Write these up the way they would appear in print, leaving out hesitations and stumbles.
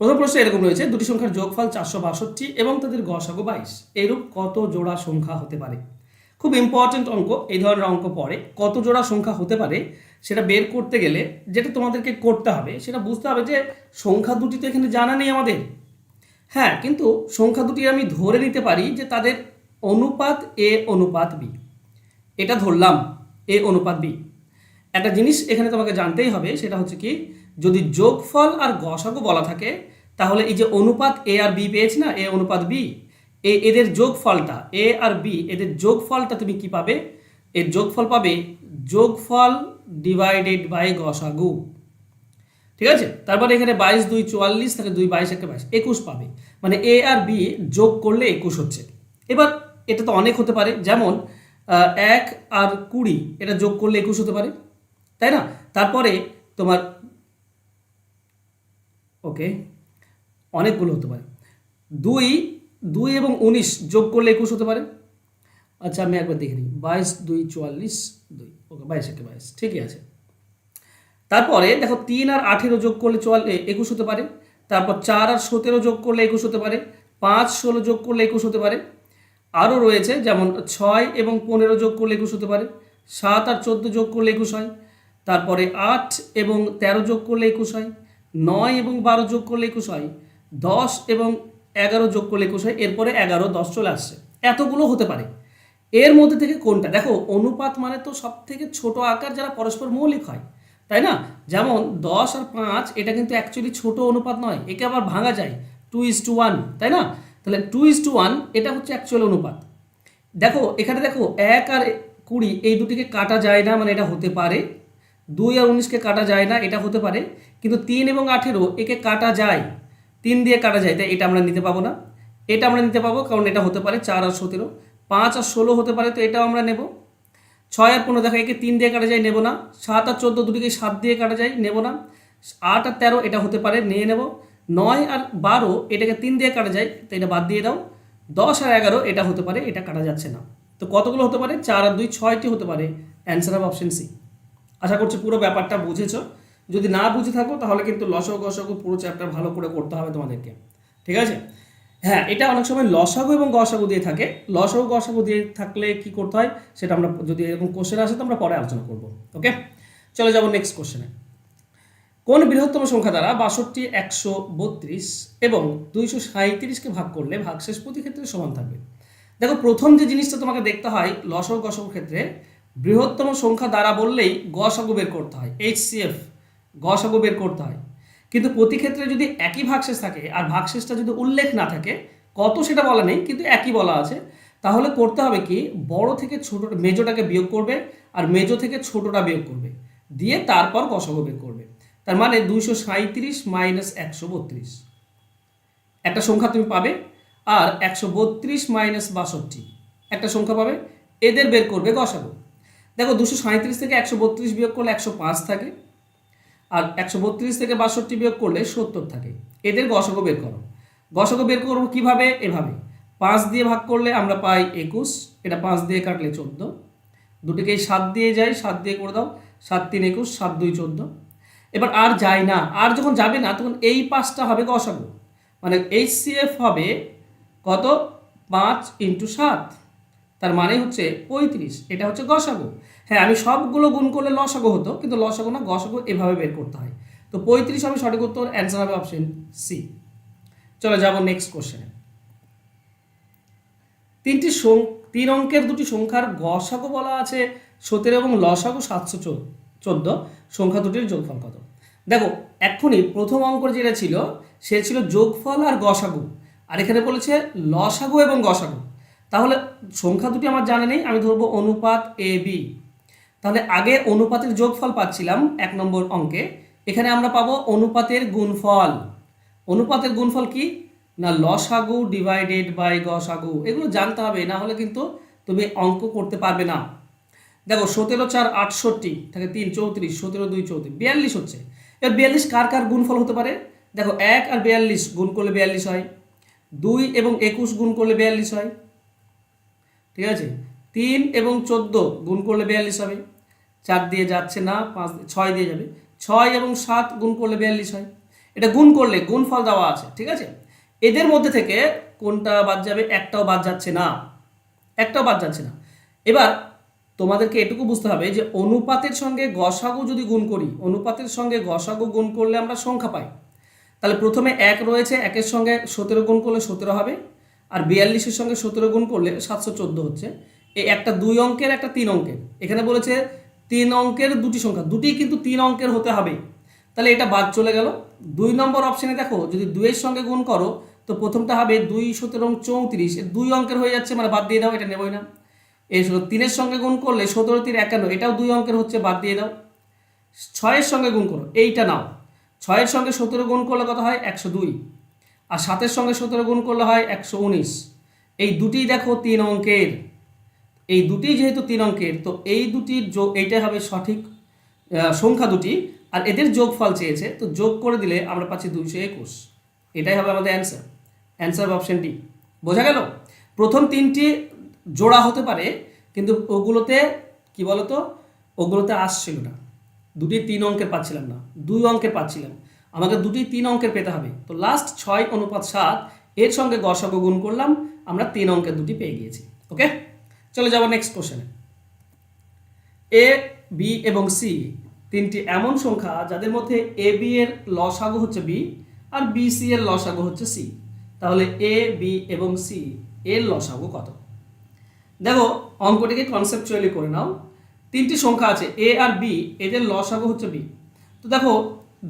প্রথম প্রশ্ন এরকম রয়েছে, দুটি সংখ্যার যোগফল 462 এবং তাদের গসাগু 22, এরূপ কত জোড়া সংখ্যা হতে পারে? খুব ইম্পর্টেন্ট অঙ্ক, এই ধরনের অঙ্ক পড়ে। কত জোড়া সংখ্যা হতে পারে সেটা বের করতে গেলে যেটা তোমাদেরকে করতে হবে সেটা বুঝতে হবে যে সংখ্যা দুটি তো এখানে জানা নেই আমাদের। হ্যাঁ, কিন্তু সংখ্যা দুটি আমি ধরে নিতে পারি যে তাদের অনুপাত এ অনুপাত বি, এটা ধরলাম এ অনুপাত বি। একটা জিনিস এখানে তোমাকে জানতেই হবে, সেটা হচ্ছে কি, যদি যোগফল আর গসাগু বলা থাকে তাহলে এই যে অনুপাত এ আর বি পেয়েছি না, এ অনুপাত বি, এদের যোগফলটা এ আর বি, এদের যোগফলটা তুমি কি পাবে? এর যোগফল পাবে যোগফল ডিভাইডেড বাই গসাগু। ঠিক আছে, তারপরে এখানে 22 2 44 থাকে, 2 22 1 22, 21 পাবে। মানে এ আর বি যোগ করলে 21 হচ্ছে। এবার এটা তো অনেক হতে পারে, যেমন 1 আর 20 এটা যোগ করলে 21 হতে পারে, তাই না? তারপরে তোমার ওকে অনেকগুলো হতে পারে, 2 এবং 19 যোগ করলে 21 হতে পারে। আচ্ছা আমি একবার দেখে নিই, 22 2 44 2, ওকে 22 1 22, ঠিকই আছে। তারপরে দেখো 3 আর 18 যোগ করলে 21 হতে পারে। তারপর 4 আর 17 যোগ করলে 21 হতে পারে। 5 16 যোগ করলে 21 হতে পারে। আরও রয়েছে যেমন 6 এবং 15 যোগ করলে 21 হতে পারে। 7 আর 14 যোগ করলে 21 হয়। তারপরে 8 এবং 13 যোগ করলে 21 হয়। 9 এবং 12 যোগ করলে 21 হয়। 10 এবং 11 যোগ করলে 21 হয়। এরপরে 11 10 চলে আসছে। এতগুলো হতে পারে। এর মধ্যে থেকে কোনটা? দেখো অনুপাত মানে তো সব থেকে ছোট আকার যারা পরস্পর মৌলিক হয়, তাই না? যেমন 10 আর 5 এটা কিন্তু অ্যাকচুয়ালি ছোট অনুপাত নয়, একে আবার ভাঙা যায় 2:1, তাই না? তাহলে 2:1 এটা হচ্ছে অ্যাকচুয়াল অনুপাত। দেখো এখানে দেখো 1 আর 20 এই দুটিকে কাটা যায় না, মানে এটা হতে পারে। 2 আর 19কে কাটা যায় না, এটা হতে পারে। কিন্তু 3 এবং 18 একে কাটা যায়, 3 দিয়ে কাটা যায়, তাই এটা আমরা নিতে পাবো না। এটা আমরা নিতে পাবো কারণ এটা হতে পারে 4 আর 17। 5 আর 16 হতে পারে, তো এটাও আমরা নেব। 6 আর 15 দেখো একে 3 দিয়ে কাটা যায়, নেব না। 7 আর 14 দুটিকে 7 দিয়ে কাটা যায়, নেব না। 8 আর 13 এটা হতে পারে, নিয়ে নেব। 9 আর 12 এটাকে 3 দিয়ে কাটা যায়, তো এটা বাদ দিয়ে দাও। 10 আর 11 এটা হতে পারে, এটা কাটা যাচ্ছে না। তো কতগুলো হতে পারে? 4 আর 2 6টি হতে পারে। অ্যান্সার হবে অপশন সি। আশা করছি পুরো ব্যাপারটা বুঝেছো। যদি না বুঝে থাকো তাহলে কিন্তু লসাগু গসাগু পুরো চ্যাপ্টার ভালো করে করতে হবে তোমাদেরকে, ঠিক আছে? হ্যাঁ, এটা অনেক সময় লসাগু এবং গসাগু দিয়ে থাকে। লসাগু গসাগু দিয়ে থাকলে কি করতে হয় সেটা আমরা, যদি এরকম কোশ্চেন আসে তো আমরা পরে আলোচনা করব। ওকে, চলে যাব নেক্সট কোশ্চেনে। কোন বৃহত্তম সংখ্যা দ্বারা 62 132 এবং 237কে ভাগ করলে ভাগশেষ প্রতি ক্ষেত্রে সমান থাকবে? দেখো প্রথম যে জিনিসটা তোমাকে দেখতে হয় লসাগু গসাগুর ক্ষেত্রে, বৃহত্তম সংখ্যা দ্বারা বললেই গসাগু বের করতে হয়, HCF গসাগু বের করতে হয়। কিন্তু প্রতি ক্ষেত্রে যদি একই ভাগশেষ থাকে আর ভাগশেষটা যদি উল্লেখ না থাকে, কত সেটা বলা নেই কিন্তু একই বলা আছে, তাহলে করতে হবে কি, বড় থেকে ছোট মেজোটাকে বিয়োগ করবে আর মেজো থেকে ছোটটা বিয়োগ করবে, দিয়ে তারপর গসাগু বের করবে। তার মানে 237 মাইনাস 132 একটা সংখ্যা তুমি পাবে, আর 132 মাইনাস 62 একটা সংখ্যা পাবে। এদের বের করবে গসাগু। দেখো 237 থেকে 132 বিয়োগ করলে 105 থাকে, আর 132 থেকে 62 বিয়োগ করলে 70 থাকে। এদের গসাগু বের করো। গসাগু বের করবো কিভাবে? এভাবে 5 দিয়ে ভাগ করলে আমরা পাই 21, এটা 5 দিয়ে কাটলে 14, দুটিকেই 7 দিয়ে যায়, 7 দিয়ে করে দাও, 7 3 21, 7 2 14। এবার আর যায় না, আর যখন যাবে না তখন এই 5টা হবে গসাগু, মানে HCF হবে কত? 5 × 7, তার মানে হচ্ছে 35, এটা হচ্ছে গসাগু। হ্যাঁ, আমি সবগুলো গুণ করলে লসাগু হতো, কিন্তু লসাগু না, গসাগু এভাবে বের করতে হয়। তো 35 হবে সঠিক উত্তর, অ্যান্সার হবে অপশন সি। চলে যাব নেক্সট কোশ্চেনে। 3 অঙ্কের দুটি সংখ্যার গসাগু বলা আছে 17 এবং লসাগু 714, সংখ্যা দুটির যোগফল কত? দেখো এক্ষুনি প্রথম অঙ্ক যেটা ছিল সে ছিল যোগফল আর গসাগু, আর এখানে বলেছে লসাগু এবং গসাগু। তাহলে সংখ্যা দুটি আমার জানা নেই, আমি ধরবো অনুপাত এ বি। তাহলে আগে অনুপাতের যোগফল পাচ্ছিলাম 1 নম্বর অঙ্কে, এখানে আমরা পাবো অনুপাতের গুণফল। অনুপাতের গুণফল কি না, লসাগু ডিভাইডেড বাই গসাগু। এগুলো জানতে হবে, না হলে কিন্তু তুমি অঙ্ক করতে পারবে না। দেখো 17 4 68 থাকে, 3 34, 17 2 34, 42 হচ্ছে। এবার 42 কার কার গুণফল হতে পারে? দেখো 1 আর 42 গুণ করলে 42 হয়, 2 এবং 21 গুণ করলে 42 হয়, ঠিক আছে। 3 এবং 14 গুণ করলে 42 হবে, 4 দিয়ে যাচ্ছে না, 6 দিয়ে যাবে। 6 এবং 7 গুণ করলে 42 হয়। এটা গুণ করলে গুণফল দেওয়া আছে, ঠিক আছে। এদের মধ্যে থেকে কোনটা বাদ যাবে? একটাও বাদ যাচ্ছে না, একটাও বাদ যাচ্ছে না। এবার তোমাদেরকে এটুকু বুঝতে হবে যে অনুপাতের সঙ্গে গসাগু যদি গুণ করি, অনুপাতের সঙ্গে গসাগু গুণ করলে আমরা সংখ্যা পাই। তাহলে প্রথমে 1 রয়েছে, 1-এর সঙ্গে 17 গুণ করলে 17 হবে, আর 42-এর সঙ্গে 17 গুণ করলে 714 হচ্ছে। এই একটা 2 অঙ্কের, একটা 3 অঙ্কের। এখানে বলেছে 3 অঙ্কের দুটি সংখ্যা, দুটি কিন্তু 3 অঙ্কের হতে হবে। তাহলে এটা বাদ চলে গেল। 2 নম্বর অপশানে দেখো, যদি 2-এর সঙ্গে গুণ করো তো প্রথমটা হবে 2 17 34, 2 অঙ্কের হয়ে যাচ্ছে, মানে বাদ দিয়ে দাও, এটা নেবই না। এই 3-এর সঙ্গে গুণ করলে 17 3 51, এটাও 2 অঙ্কের হচ্ছে, বাদ দিয়ে দাও। 6-এর সঙ্গে গুণ করো, এইটা নাও। 6-এর সঙ্গে 17 গুণ করলে কত হয়? 102, আর 7-এর সঙ্গে 17 গুণ করলে হয় 119। এই দুটিই দেখো 3 অঙ্কের, এই দুটি যেহেতু 3 অঙ্কের, তো এই দুটির যোগ, এইটাই হবে সঠিক সংখ্যা দুটি, আর এদের যোগফল চেয়েছে, তো যোগ করে দিলে আমরা পাচ্ছি 221। এটাই হবে আমাদের অ্যান্সার, অ্যান্সার অপশন ডি। বোঝা গেল? প্রথম 3টি জোড়া হতে পারে, কিন্তু ওগুলোতে কি বলতো, ওগুলোতে আসছিল না, দুটি 3 অঙ্কের পাচ্ছিলাম না, 2 অঙ্কের পাচ্ছিলাম, আমাকে দুটি 3 অঙ্কের পেতে হবে। তো লাস্ট 6:7 এর সঙ্গে গসাগু গুণ করলাম, আমরা 3 অঙ্কের দুটি পেয়ে গিয়েছি। ওকে, চলে যাবো নেক্সট কোশ্চেনে। এ, বি এবং সি তিনটি এমন সংখ্যা যাদের মধ্যে এ বি এর লসাগু হচ্ছে বি, আর বি সি এর লসাগু হচ্ছে সি। তাহলে এ, বি এবং সি এর লসাগু কত? দেখো, অঙ্কটিকে কনসেপচুয়ালি করে নাও। 3টি সংখ্যা আছে এ আর বি, এদের লসাগু হচ্ছে বি। তো দেখো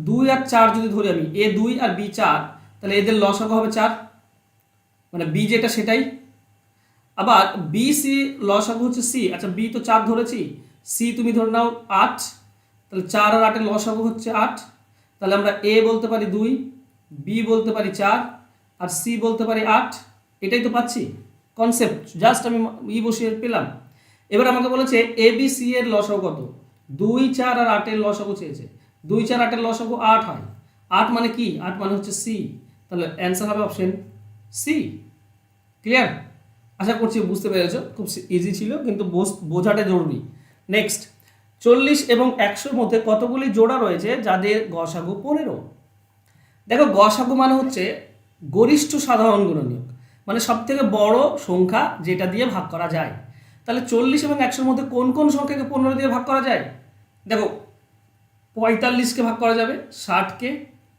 2 আর 4 যদি ধরি আমি, এ 2 আর বি 4, তাহলে এদের লসাগু হবে 4, মানে বি যেটা সেটাই। আবার বি সি লসাগু হচ্ছে সি, আচ্ছা বি তো 4 ধরেছি, সি তুমি ধরে নাও 8, তাহলে 4 আর 8-এর লসাগু হচ্ছে 8। তাহলে আমরা এ বলতে পারি 2, বি বলতে পারি 4, আর সি বলতে পারি 8। এটাই তো পাচ্ছি, কনসেপ্ট জাস্ট আমি বসিয়ে পেলাম। এবার আমাকে বলেছে এ বি সি এর লসাগু কত? 2 4 আর 8-এর লসাগু চেয়েছে। 2 4 8-এর লসাগু 8 হয়। 8 মানে কি? 8 মানে হচ্ছে সি। তাহলে অ্যান্সার হবে অপশন সি। ক্লিয়ার? আশা করছি বুঝতে পেরেছো, খুব ইজি ছিল, কিন্তু বোঝাটা জরুরি। নেক্সট, 40 এবং 100-এর মধ্যে কতগুলি জোড়া রয়েছে যাদের গসাগু 15? দেখো, গসাগু মানে হচ্ছে গরিষ্ঠ সাধারণ গুণনীয়ক, মানে সব থেকে বড় সংখ্যা যেটা দিয়ে ভাগ করা যায়। তাহলে 40 এবং 100-এর মধ্যে কোন কোন সংখ্যাকে 15 দিয়ে ভাগ করা যায়? দেখো, 45-কে ভাগ করা যাবে, 60-কে,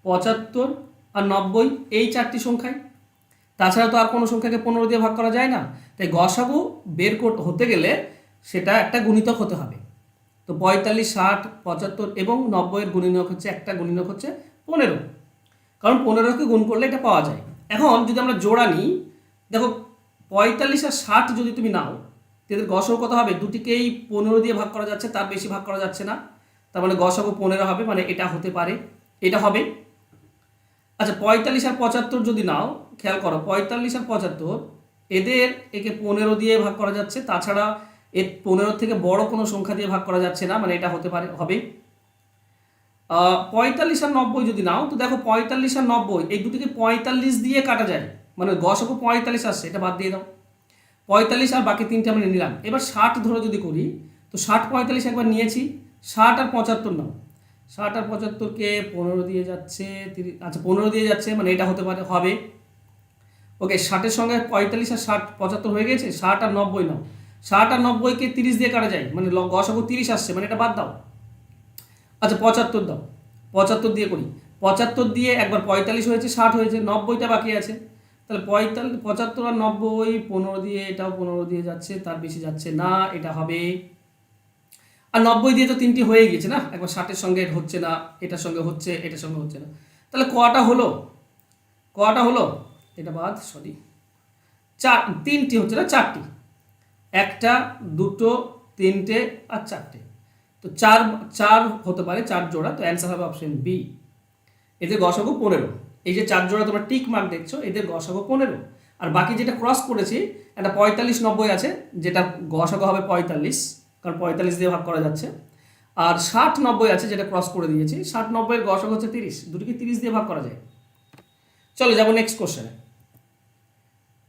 75 আর 90, এই 4টি সংখ্যায়। তাছাড়া তো আর কোনো সংখ্যাকে 15 দিয়ে ভাগ করা যায় না। তাই গসাগু বের হতে গেলে সেটা একটা গুণিতক হতে হবে। তো 45, 60, 75 এবং 90-এর গুণিতক হচ্ছে, একটা গুণিতক হচ্ছে 15, কারণ 15-কে গুণ করলে এটা পাওয়া যায়। এখন যদি আমরা জোড়া নিই, দেখো 45 আর 60 যদি তুমি নাও, তাদের গসাগু কত হবে? দুটিকেই 15 দিয়ে ভাগ করা যাচ্ছে, তার বেশি ভাগ করা যাচ্ছে না, তার মানে গসাগু 15 হবে, মানে এটা হতে পারে, এটা হবে। আচ্ছা, 45 আর 75 যদি নাও, খেয়াল করো 45 আর 75 এদের একে 15 দিয়ে ভাগ করা যাচ্ছে, তাছাড়া এর 15 থেকে বড় কোনো সংখ্যা দিয়ে ভাগ করা যাচ্ছে না, মানে এটা হতে পারে, হবে। 45 আর 90 যদি নাও, তো দেখো 45 আর 90 এই দুটিকে 45 দিয়ে কাটা যায়, মানে গসাগু 45 আসছে, এটা বাদ দিয়ে দাও। 45 আর বাকি 3টে আমরা নিলাম। এবার 60 ধরে যদি করি, তো 60 45 একবার নিয়েছি, 60 আর 75 নাও, 60 আর 75-কে 15 দিয়ে যাচ্ছে, 30, আচ্ছা 15 দিয়ে যাচ্ছে, মানে এটা হতে পারে, হবে। ওকে, 60-এর সঙ্গে 45 আর 60 75 হয়ে গেছে। 60 আর 90 নাও, 60 আর 90-কে 30 দিয়ে কাটা যায়, মানে গসাগু 30 আসছে, মানে এটা বাদ দাও। আচ্ছা 75 দাও, 75 দিয়ে করি, 75 দিয়ে একবার 45 হয়েছে, 60 হয়েছে, 90টা বাকি আছে। তাহলে 75 আর 90, 15 দিয়ে, এটাও 15 দিয়ে যাচ্ছে, তার বেশি যাচ্ছে না, এটা হবে। আর 90 দিয়ে তো 3টি হয়ে গিয়েছে না, একবার 60-এর সঙ্গে হচ্ছে না, এটার সঙ্গে হচ্ছে, এটার সঙ্গে হচ্ছে না। তাহলে কটা হলো? কটা হলো? এটা বাদ, সরি, 3টি হচ্ছে না, 4টি, 1টা 2টো 3টে আর 4টে, তো 4 হতে পারে, 4 জোড়া। তো অ্যান্সার হবে অপশন বি, এদের গসাগু 15। এই যে 4 জোড়া তোমরা টিক মার্ক দেখছো, এদের গসাগু 15। আর বাকি যেটা ক্রস করেছি, একটা 45 90 আছে, যেটা গসাগু হবে 45, কারণ 45 দিয়ে ভাগ করা যাচ্ছে। আর 60 90 আছে, যেটা ক্রস করে দিয়েছি, 60 90-এর গসাগু হচ্ছে 30, দুটিকে 30 দিয়ে ভাগ করা যায়। চলে যাবো নেক্সট কোশ্চেনে।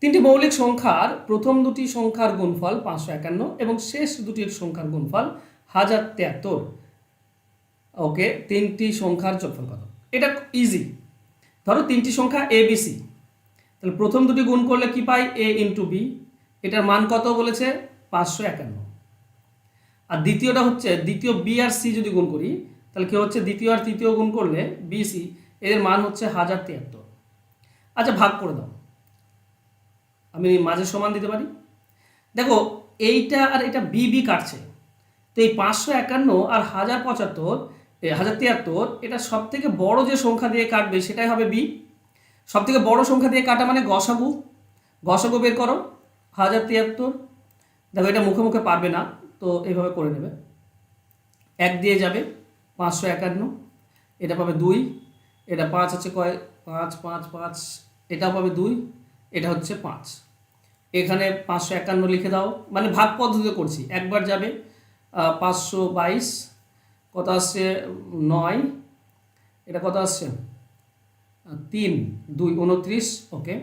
3টি মৌলিক সংখ্যার প্রথম দুটি সংখ্যার গুণফল 551 এবং শেষ দুটির সংখ্যার গুণফল 1073। ওকে, 3টি সংখ্যার যোগফল কত? এটা ইজি, ধরো তিনটি সংখ্যা এ বি সি, তাহলে প্রথম দুটি গুণ করলে কি পাই, এ ইন্টু বি, এটার মান কত বলেছে 551। আর দ্বিতীয়টা হচ্ছে দ্বিতীয় বি আর সি যদি গুণ করি তাহলে কি হচ্ছে, দ্বিতীয় আর তৃতীয় গুণ করলে বি সি, এদের মান হচ্ছে 1073। আচ্ছা ভাগ করে দাও, আমি মাঝে সমান দিতে পারি। দেখো এইটা আর এটা বি বি কাটছে, তো এই 551 আর 1073 এটা সব থেকে বড় যে সংখ্যা দিয়ে কাটবে সেটাই হবে বি। সব থেকে বড় সংখ্যা দিয়ে কাটা মানে গসাগু, গসাগু বের করো 1073। দেখো এটা মুখে মুখে পারবে না, তো এইভাবে করে নেবে, 1 দিয়ে যাবে 551, এটা পাবে 2, এটা 5 আছে কয় 5 5 5, এটা পাবে 2, এটা হচ্ছে 5। এখানে 551 লিখে দাও, মানে ভাগ পদ্ধতিতে করছি, একবার যাবে 522, কত আসছে 9, এটা কত আসছে 3 2 29, ওকে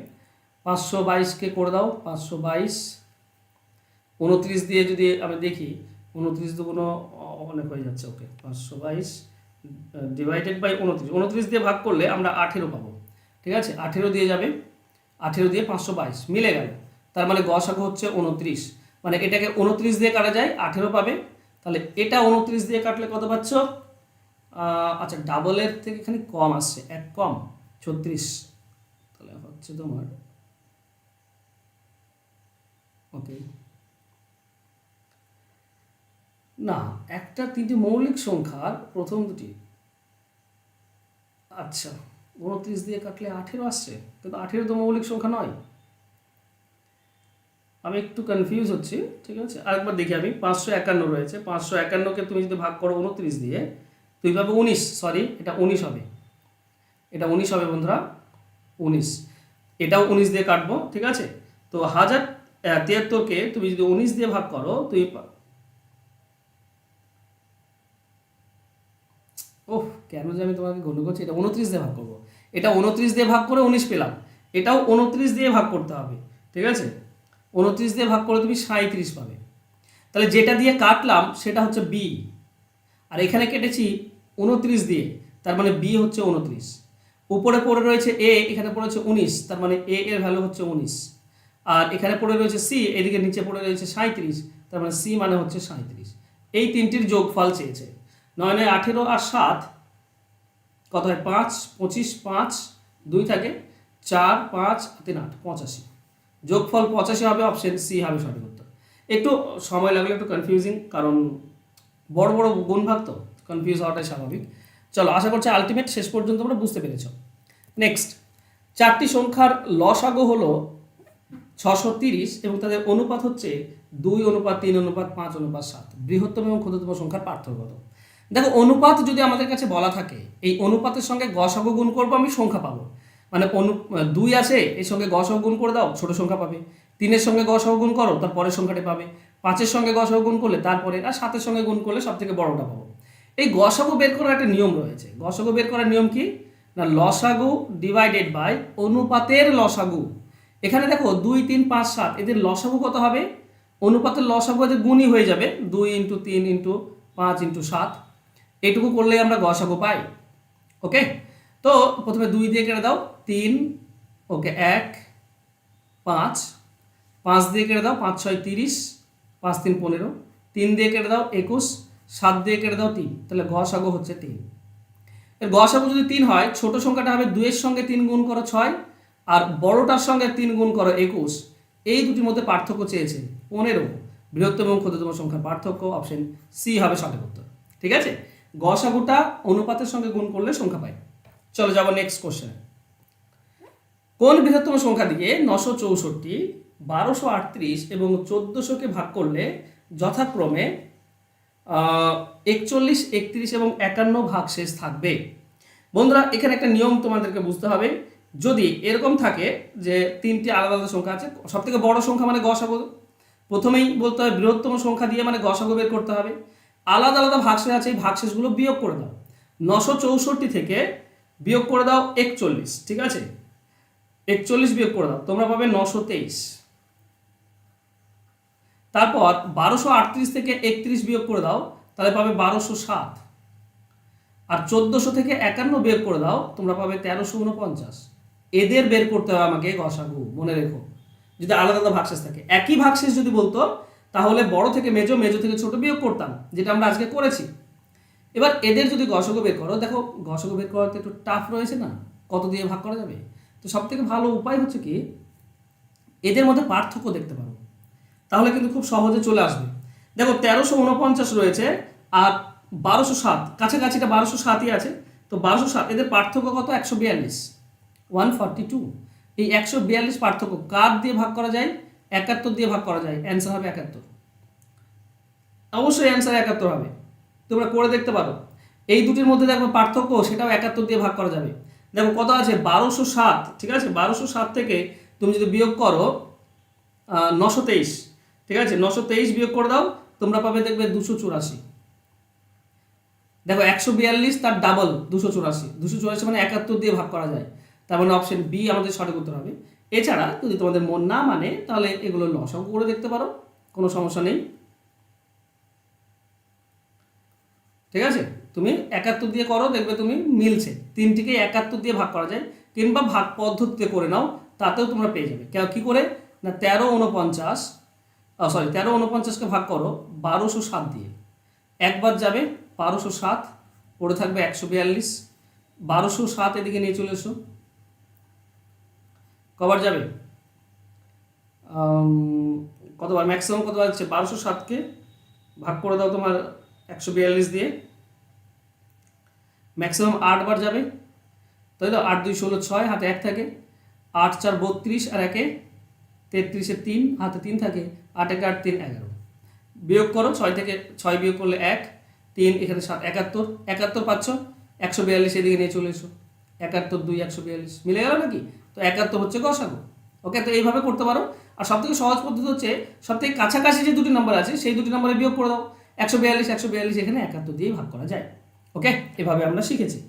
522কে করে দাও 522, 29 দিয়ে যদি আমি দেখি 29 দুগুণ অনেক হয়ে যাচ্ছে, ওকে 522 ডিভাইডেড বাই 29 দিয়ে ভাগ করলে আমরা 18 পাবো, ঠিক আছে 18 দিয়ে যাবে, 18 দিয়ে 522 মিলে গেল, তার মানে গসাগু হচ্ছে 29, মানে এটাকে 29 দিয়ে কাটা যায় 18 পাবে, তাহলে এটা 29 দিয়ে কাটলে কত পাচ্ছ, আচ্ছা ডাবলের থেকে এখানে কম আসছে, 1 কম 36, তাহলে হচ্ছে তোমার ওকে না, একটা তিনটি মৌলিক সংখ্যার প্রথম দুটি, আচ্ছা 29 দিয়ে কাটলে 18 আসছে, কিন্তু 18 তো মৌলিক সংখ্যা নয়, আমি একটু কনফিউজ হচ্ছি, ঠিক আছে আরেকবার দেখি আমি। 551 রয়েছে, 551কে তুমি যদি ভাগ করো 29 দিয়ে তুই পাবে 19, সরি এটা 19 হবে, এটা 19 হবে বন্ধুরা 19, এটাও 19 দিয়ে কাটবো, ঠিক আছে। তো 1073কে তুমি যদি 19 দিয়ে ভাগ করো তুই ওহ কেন যে আমি তোমাকে গণ্য করছি, এটা 29 দিয়ে ভাগ করবো, এটা 29 দিয়ে ভাগ করে 19 পেলাম, এটাও 29 দিয়ে ভাগ করতে হবে, ঠিক আছে 29 দিয়ে ভাগ করে তুমি 37 পাবে। তাহলে যেটা দিয়ে কাটলাম সেটা হচ্ছে বি, আর এখানে কেটেছি 29 দিয়ে, তার মানে বি হচ্ছে 29, উপরে পড়ে রয়েছে এ, এখানে পড়েছে 19, তার মানে এ এর ভ্যালু হচ্ছে 19, আর এখানে পড়ে রয়েছে সি, এদিকে নিচে পড়ে রয়েছে 37, তার মানে সি মানে হচ্ছে 37। এই তিনটির যোগফল চেয়েছে, 9 9 18 আর 7 কত হয় 5 25, 5 2 থাকে 4 5 3 8 85, যোগফল 85 হবে, অপশন সি হবে সঠিক উত্তর। একটু সময় লাগলে একটু কনফিউজিং, কারণ বড় বড় গুণ ভাগ তো কনফিউজ হওয়াটাই স্বাভাবিক। চলো আশা করছি আলটিমেট শেষ পর্যন্ত আমরা বুঝতে পেরেছ। নেক্সট, চারটি সংখ্যার লসাগু হলো 630 এবং তাদের অনুপাত হচ্ছে 2:3:5:7, বৃহত্তম এবং ক্ষুদ্রতম সংখ্যার পার্থক্য কত? দেখো অনুপাত যদি আমাদের কাছে বলা থাকে, এই অনুপাতের সঙ্গে গসাগু গুণ করবো, আমি সংখ্যা পাবো, মানে 2 আছে এর সঙ্গে গসাগু গুণ করে দাও ছোট সংখ্যা পাবে, 3-এর সঙ্গে গসাগু গুণ করো তার পরের সংখ্যাটি পাবে, 5-এর সঙ্গে গসাগু গুণ করলে তারপরে, আর 7-এর সঙ্গে গুণ করলে সব থেকে বড়টা পাবো। এই গসাগু বের করার একটা নিয়ম রয়েছে, গসাগু বের করার নিয়ম কি না, লসাগু ডিভাইডেড বাই অনুপাতের লসাগু। এখানে দেখো 2 3 5 7 এদের লসাগু কত হবে, অনুপাতের লসাগু এদের গুণই হয়ে যাবে, 2 × 3 × 5 × 7, এইটুকু করলেই আমরা গসাগু পাই। ওকে, তো প্রথমে 2 দিয়ে কেটে দাও 3, ওকে 1 5, 5 দিয়ে কেটে দাও 5 6 30, 5 3 15, 3 দিয়ে কেটে দাও 21, 7 দিয়ে কেটে দাও 3, তাহলে গসাগু হচ্ছে 3। এর গসাগু যদি 3 হয়, ছোট সংখ্যাটা হবে 2 এর সঙ্গে 3 গুণ করো 6, আর বড়টার সঙ্গে 3 গুণ করো 21, এই দুটির মধ্যে পার্থক্য চেয়েছে 15, বৃহত্তম এবং ক্ষুদ্রতম সংখ্যার পার্থক্য, অপশন সি হবে সঠিক উত্তর। ঠিক আছে, গসাগুটা অনুপাতের সঙ্গে গুণ করলে সংখ্যা পাই। চলো যাবো নেক্সট কোশ্চেনে। কোন বৃহত্তম সংখ্যা দিয়ে 964, 1238 এবং 1400কে ভাগ করলে যথাক্রমে 41, 31 এবং 51 ভাগশেষ থাকবে? বন্ধুরা এখানে একটা নিয়ম তোমাদেরকে বুঝতে হবে, যদি এরকম থাকে যে তিনটি আলাদা আলাদা সংখ্যা আছে, সব থেকে বড় সংখ্যা মানে গসাগু, প্রথমেই বলতে হবে বৃহত্তম সংখ্যা দিয়ে মানে গসাগু বের করতে হবে, আলাদা আলাদা ভাগশেষ আছে, এই ভাগশেষগুলো বিয়োগ করে দাও, 964 থেকে বিয়োগ করে দাও 41, ঠিক আছে 41 বিয়োগ করে দাও, তোমরা পাবে 923, তারপর 1238 থেকে 31 বিয়োগ করে দাও, তাহলে পাবে 1207, আর 1400 থেকে 51 বিয়োগ করে দাও, তোমরা পাবে 1349। এদের বের করতে হবে আমাকে গসাগু, মনে রেখো। যদি আলাদা আলাদা ভাগশেষ থাকে, একই ভাগশেষ যদি বলতো তাহলে বড় থেকে মেজো, মেজো থেকে ছোট বিয়োগ করতাম, যেটা আমরা আজকে করেছি। এবার এদের যদি গসাগু বের করো, দেখো গসাগু বের করাতে একটু টাফ রয়েছে না, কত দিয়ে ভাগ করা যাবে। তো সব থেকে ভালো উপায় হচ্ছে কি, এদের মধ্যে পার্থক্য দেখতে পারো, তাহলে কিন্তু খুব সহজে চলে আসবে। দেখো 1349 রয়েছে আর 1207, কাছাকাছিটা 1207ই আছে। তো 1207, এদের পার্থক্য কত? 142, 142। এই 142 পার্থক্য কার দিয়ে ভাগ করা যায়? 71 দিয়ে ভাগ করা যায়, অ্যান্সার হবে 71। অবশ্যই অ্যান্সার 71 হবে, তোমরা করে দেখতে পারো। এই দুটির মধ্যে দেখো পার্থক্য, সেটাও 71 দিয়ে ভাগ করা যাবে। দেখো কত আছে? 1207, ঠিক আছে? 1207 থেকে তুমি যদি বিয়োগ করো 923, ঠিক আছে? 923 বিয়োগ করে দাও, তোমরা পাবে দেখবে 284। দেখো 142 তার ডাবল 284, 284 মানে 71 দিয়ে ভাগ করা যায়। তার মানে অপশন বি আমাদের সঠিক উত্তর হবে। এছাড়া যদি তোমাদের মন না মানে, তাহলে এগুলো লসাগু করে দেখতে পারো, কোনো সমস্যা নেই। ঠিক আছে, তুমি 71 দিয়ে করো, দেখবে তুমি মিলছে। তিনটিকে 71 দিয়ে ভাগ করা যায়, কিংবা ভাগ পদ্ধতিতে করে নাও, তাতেও তোমরা পেয়ে যাবে। কি করে না, 1349কে ভাগ করো 1207 দিয়ে, একবার যাবে 1207, পড়ে থাকবে 142। 1207 এদিকে নিয়ে চলে এসো, কবার যাবে? কতবার ম্যাক্সিমাম কতবার হচ্ছে? 1207কে ভাগ করে দাও তোমার 142 দিয়ে, ম্যাক্সিমাম 8 বার যাবে, তাই তো? 8 2 16, 6 হাতে 1 থাকে, 8 4 32 আর 1 33, 3 হাতে 3 থাকে, 8 1 8 3 11। বিয়োগ করো, 6 থেকে 6 বিয়োগ করলে 1, 3 এখানে 7, 71। 71 পাচ্ছ, 142 এদিকে নিয়ে চলে এসো, 71 2 142 মিলে গেল নাকি? তো 71 হচ্ছে গসাগু। ওকে, তো এইভাবে করতে পারো। আর সবথেকে সহজ পদ্ধতি হচ্ছে, সবথেকে কাছাকাছি যে দুটি নম্বর আছে সেই দুটি নম্বরে বিয়োগ করে দাও, 142 এখানে 71 দিয়েই ভাগ করা যায়। ওকে, এভাবে আমরা শিখেছি।